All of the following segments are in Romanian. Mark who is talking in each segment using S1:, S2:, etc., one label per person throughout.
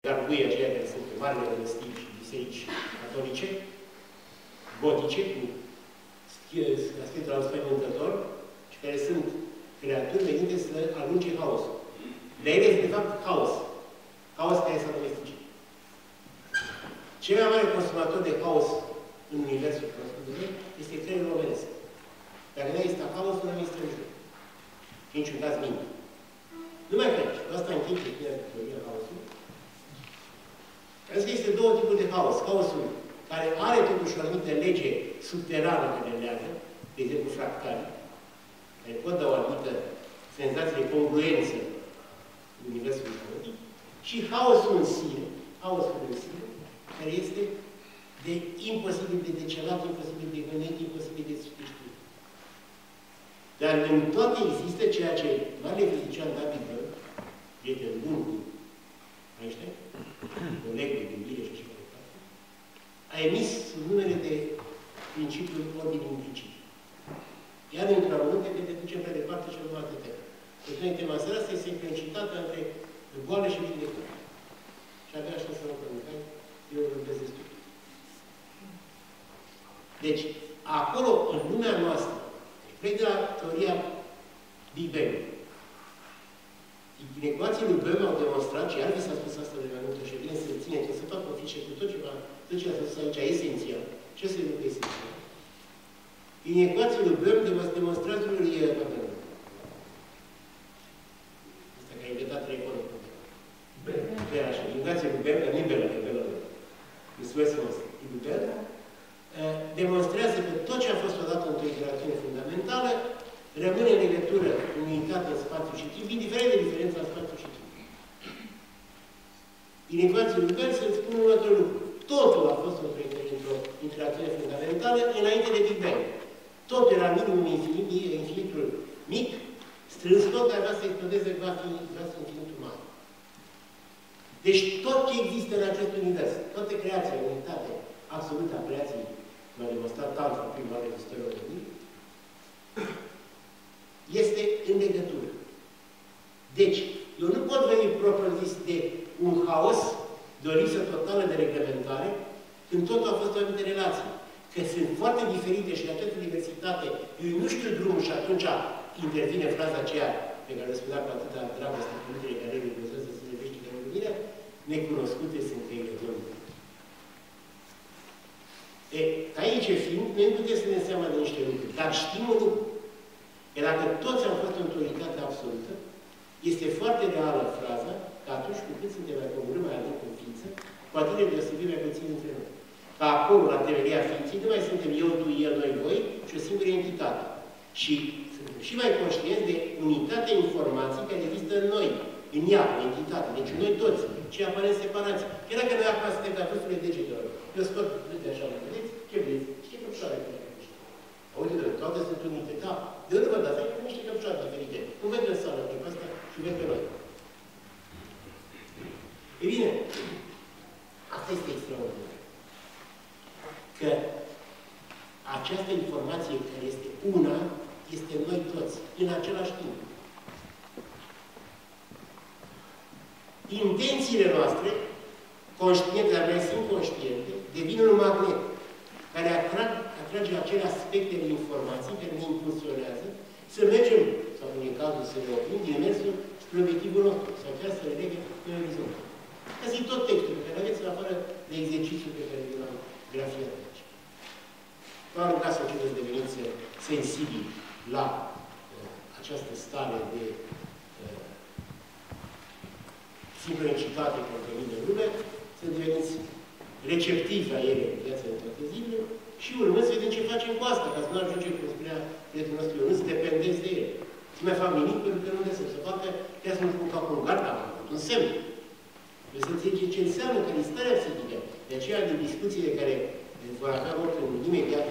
S1: garbuie aceia care sunt pe marile răstiri și biserici catolice, gotice, cu Sfântul Înspăimântător, și care sunt creaturi venite să alunge haosul. De ele este, de fapt, haos. Haos care s-a domesticit. Cel mai mare consumator de haos în universul cunoscut este creierul omenesc. Dacă nu există haosul, nu există în jur. Și niciun caz minte. Nu mai cred. Asta închid teoria haosului. Pentru că este două tipuri de haos. Haosul care are totuși o anumită lege subterană care le leagă, de exemplu fractale, care pot da o anumită senzație de congruență în universul caotic, și haosul în sine, care este de imposibil de decelat, imposibil de gândit, imposibil de știut. Dar în toate există ceea ce marele fizician David Bohm, prieten bun cu Einstein, coleg de gândire și așa mai departe, a emis sub numele de principiul ordinii implicite. Iar într-o amănunte că te ducem prea departe și nu alte teme. Deci noi tema seara asta este sincronicitatea între boală și vindecare. Și abia așa să vă comunicai, eu vorbesc destul. Deci, acolo, în lumea noastră, plec de la teoria Big Bang. Inecuațiile lui Bohm au demonstrat, și iar vi s-a spus asta de mai multe și bine să țineți, o să fac o fișă cu tot ce a spus aici esențial. Ce este lucru esențial? Inecuațiile lui Bohm demonstrațiilor asta că a inventat trei icone. Bela așa. Inecuațiile lui Bohm, că nu-i Bela, e Bela. E suesul ăsta. Lui Bohm demonstrează că tot ce a fost odată într-o interacțiune fundamentală rămâne în legătură, în unitate în spațiu și timp, indiferent de diferența în spațiu și timp. Inecuațiile lui Bohm se spun următorul lucru. Totul a fost într-o interacțiune fundamentală înainte de Big Bang. Totul era minimum infinitul mic, strâns tot, dar vrea să explodeze, vrea să infinitul mare. Deci tot ce există în acest univers, toate creațiile, unitate absolută a creației, cum a demonstrat Tantra, prima oară în istoria omenirii, este în legătură. Deci, eu nu pot veni propriu-zis de un haos, de o lipsă totală de reglementare, când totul a fost o anumită relație. Că sunt foarte diferite și de atâta diversitate, eu nu știu drumul și atunci intervine fraza aceea pe care o spunea cu atâta dragoste cuvintele care le Dumnezeu să se levește de lumine, necunoscute sunt căile Domnului. Aici fiind, noi putem să ne seama de niște lucruri, dar știm un lucru. Că dacă toți am fost într-o unitate absolută, este foarte reală fraza că atunci cu cât suntem mai coborât mai adânc în ființă, cu atât de deosebit mai puțin între noi. Că acolo, la temelia ființei, nu mai suntem eu, tu, el, noi, voi, și o singură entitate. Și suntem și mai conștienți de unitatea informației care există în noi, în ea, în entitate. Deci noi toți, cei aparent separați. Chiar dacă noi acum suntem ca vârfurile degetelor, eu scot, uite așa, mă vedeți? Ce vreți? Ce căpșoare pe care vedeți? Uite, toate sunt unite, da. De unde vă dați? Ai niște căpșoare diferite. Nu văd în sală, pe asta și văd pe noi. E bine, asta este extraordinar. Că această informație care este una, este noi toți, în același timp. Intențiile noastre, conștiente, dar mai sunt conștiente, devin un magnet care atrage acele aspecte de informații care ne impulsionează să mergem, sau în cazul să ne oprim, din mersul spre obiectivul nostru, sau chiar să le lege pe orizont. Asta e tot textul pe care aveți în afară de exercițiul pe care l-am grafiat aici. V-am rugat să începeți deveniți sensibili la această stare de sincronicitate convenită în lume, să deveniți receptivi la ele în viața de toate zilele și urmând să vedem ce facem cu asta, ca să nu ajungem, cum spunea prietenul nostru Ionuț, dependenți de ele. Nu mai fac nimic pentru că nu lăsăm să facă, chiar să nu spun ca un gard, am făcut un semn. Trebuie să înțelege ce înseamnă că e starea psihică. De aceea, de discuțiile care vor avea loc imediat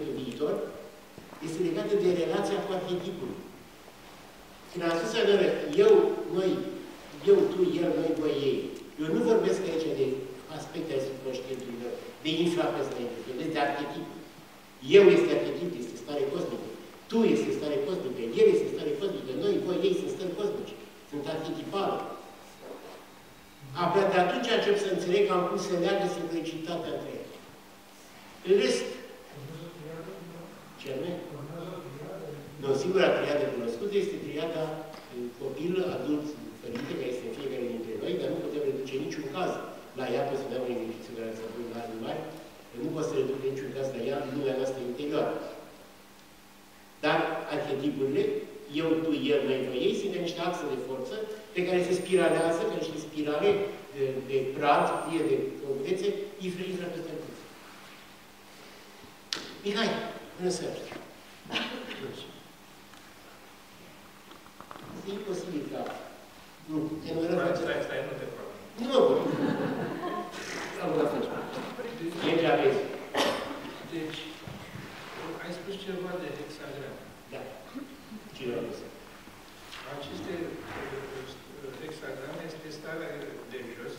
S1: pe viitor, este legată de relația cu arhetipul. Când am spus adoră, eu, noi, eu, tu, el, noi, voi, ei. Eu nu vorbesc aici de aspecte ale subconștientului meu, de infrapersonalitate, vorbesc de arhetip. Eu este arhetip, este stare cosmică. Tu este stare cosmică, el este stare cosmică, noi, voi, ei sunt stări cosmice. Sunt arhetipale. Abia de atunci încep să înțeleg că am cum să leagă sincronicitatea între ele. În rest, ce anume? Nu, singura triadă cunoscută este triada copil, adult, părinte, care este în fiecare dintre noi, dar nu putem reduce niciun caz la ea, pot să dau un exercițiu care s-a pus la animali, nu pot să reduc niciun caz la ea în lumea noastră interioară. Dar arhetipurile, eu, tu, el, noi, voi, ei, sunt niște axe de forță pe care se spiralează, ca niște spirale de prad, fie de concurențe, ifră peste alții. Mihai, bună seara! E imposibil ca... Nu,
S2: Stai, nu te fac.
S1: Nu mă pot. Am la fel. Legea aveți.
S2: Deci, ai spus ceva de hexagram.
S1: Da. Cine a spus?
S2: Aceste hexagrame este starea de jos,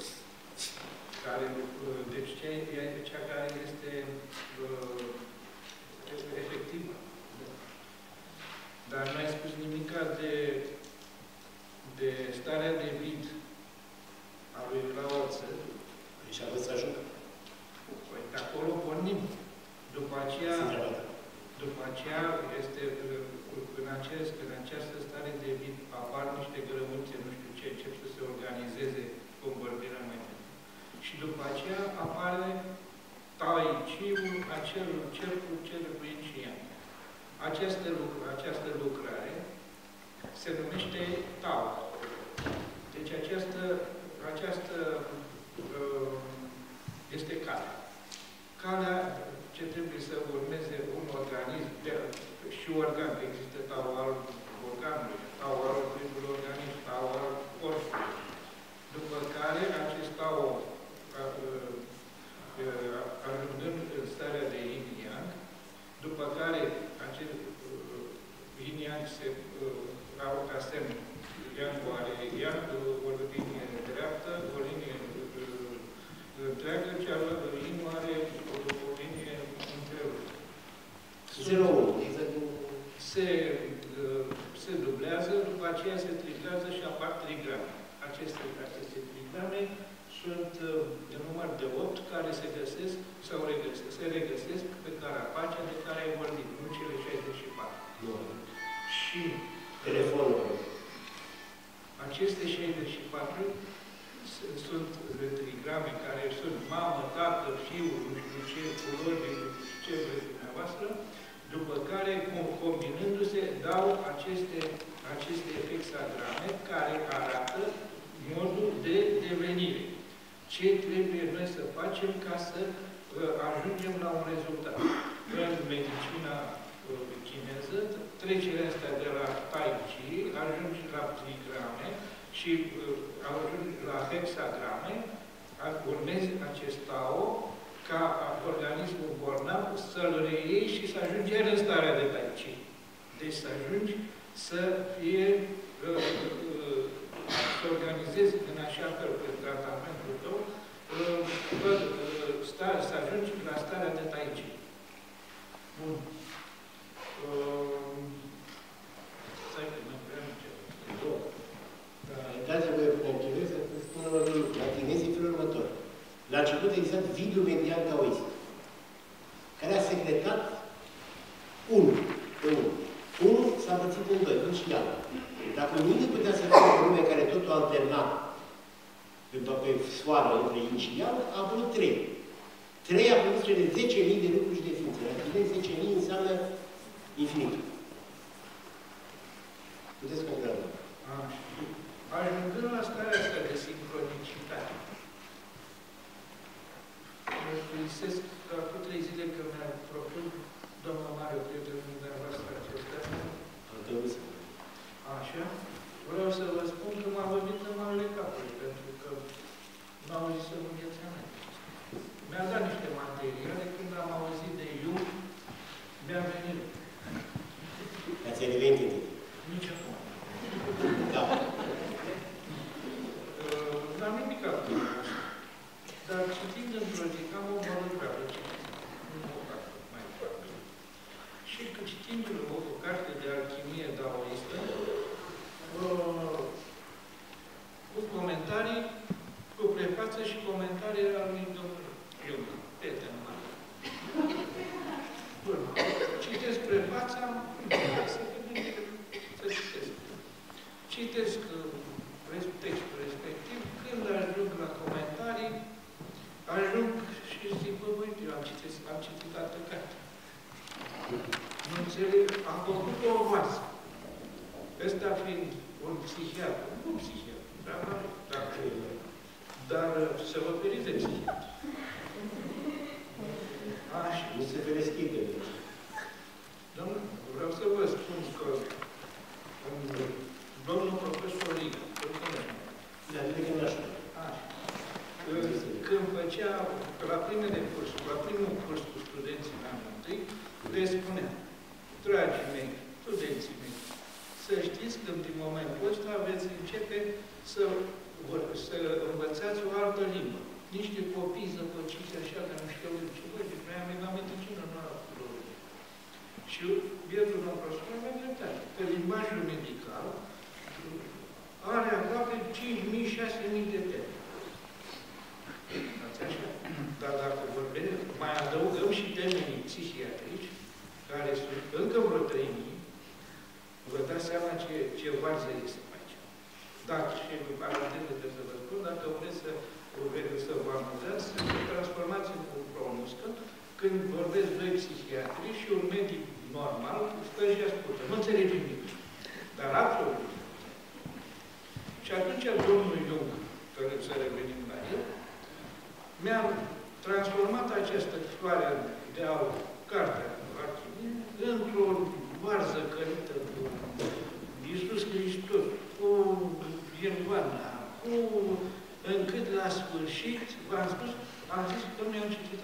S2: care, deci cea care este efectivă. Dar nu ai spus nimica de starea de vid a lui Laoță.
S1: Și a văzut să ajungă.
S2: Păi, de acolo pornim. După aceea este, în această stare de vid apar niște grămânțe, nu știu ce, încep să se organizeze convorbirea mai mult. Și după aceea apare Tai Chi-ul, acelul cercul celui și ea. Această lucrare se numește Tao. Deci aceasta este calea. Calea ce trebuie să urmeze un organism și organ, că există Tao al organului, Tao al primului organism, Tao al corpului. După care acest Tao, ajungând în starea de yin-yang, după care acest yin-yang se au ca semn, yang-ul are yang, o linie dreaptă, o linie întreagă, cealaltă yin-ul are o linie întreruptă.
S1: 0,1, exact.
S2: Se dublează, după aceea se triplează și apar trigrame. Aceste trigrame sunt de număr de 8 care se găsesc sau se regăsesc pe carapacea de care ai vorbit, nu cele 64. Și
S1: telefonul.
S2: Aceste 64 sunt trigrame care sunt mamă, tată, fiu, nu știu ce, culori, ce vreți dumneavoastră, după care, combinându-se, dau aceste hexagrame care arată modul de devenire. Ce trebuie noi să facem ca să ajungem la un rezultat. În medicina chineză, trecerea asta de la Tai Chi, ajungi la trigrame și ajungi la hexagrame, urmezi acest Tao, ca organismul bolnav să-l reiei și să ajungi iar în starea de Tai Chi. Deci să ajungi să fie, să organizezi în așa fel pe tratamentul tău, să ajungi la starea de Tai Chi. Bun. Stai că mă vreau ceva.
S1: Dați-vă pe engleză, să spun la chinezii felul următor. La început exact vidul median taoist, care a secretat unul pe unul. Unul s-a împărțit în doi, și iau. Dacă unul nu putea să fie o lume care totul alterna pe soară între yin și iau, a apărut 3. 3 a produs cele 10.000 de lucruri și de ființe. La tine 10.000 înseamnă infinitul. Puteți concreta.
S2: Ajungând la starea asta de sincronicitate, mărturisesc că acum 3 zile că mi-a propus doamna Mare, prietenul dumneavoastră acesta. Așa. Vreau să vă spun că m-a văzut în malele capului, pentru că n-am auzit să în viața mea. Mi-a dat niște materiale, când am auzit de eu, mi-a venit.
S1: Ați revenit în tine?
S2: Nici acum.
S1: Da.
S2: N-am nimic acum. Dar citind într-o zi, am o mălătură citit. Nu o carte mai foarte. Și citind o carte de alchimie daoistă, cu comentarii, cu prefață și comentarii al lui domnul Jung, prietenul meu. Bun. Citesc prefața, să citesc. Citesc textul respectiv, când ajung la comentarii, ajung și zic, bă, uite, eu am citit altă carte. Nu înțeleg, am făcut o oasă. Ăsta fiind un psihiatru, nu un psihiatru, dar să vă feriți de psihiatru. Așa.
S1: Nu se fereschide.
S2: Domnul, vreau să vă spun că domnul profesor Riga, îl cunoaște.
S1: Da, de când așa.
S2: Când făcea, la primele cursuri, la primul curs cu studenții în anul întâi, le spunea, dragii mei, studenții mei, să știți că din momentul ăsta veți începe să învățați o altă limbă. Niște copii zăpăciți așa, că nu știu ce voi, deci noi am venit în cină, nu la filologie. Și bietul domnul profesor avea dreptate, că limbajul medical are aproape 5.000-6.000 de termeni. Dar dacă vorbim, mai adăugăm și termenii psihiatrici, care sunt încă vreo 3.000, vă dați seama ce varză este aici. Dacă și în paranteză trebuie să vă spun, dacă vreți să vă amuzați, să vă transformați într-o muscă, când vorbesc doi psihiatri și un medic normal, stă și ascultă. Nu înțelege nimic. Dar absolut. Și atunci domnul Jung, care să revenim la el, mi-a transformat această floare de aur, cartea într-o varză cărită cu Iisus Hristos, cu Ioana, încât la sfârșit, v-am spus, am zis că nu i-am citit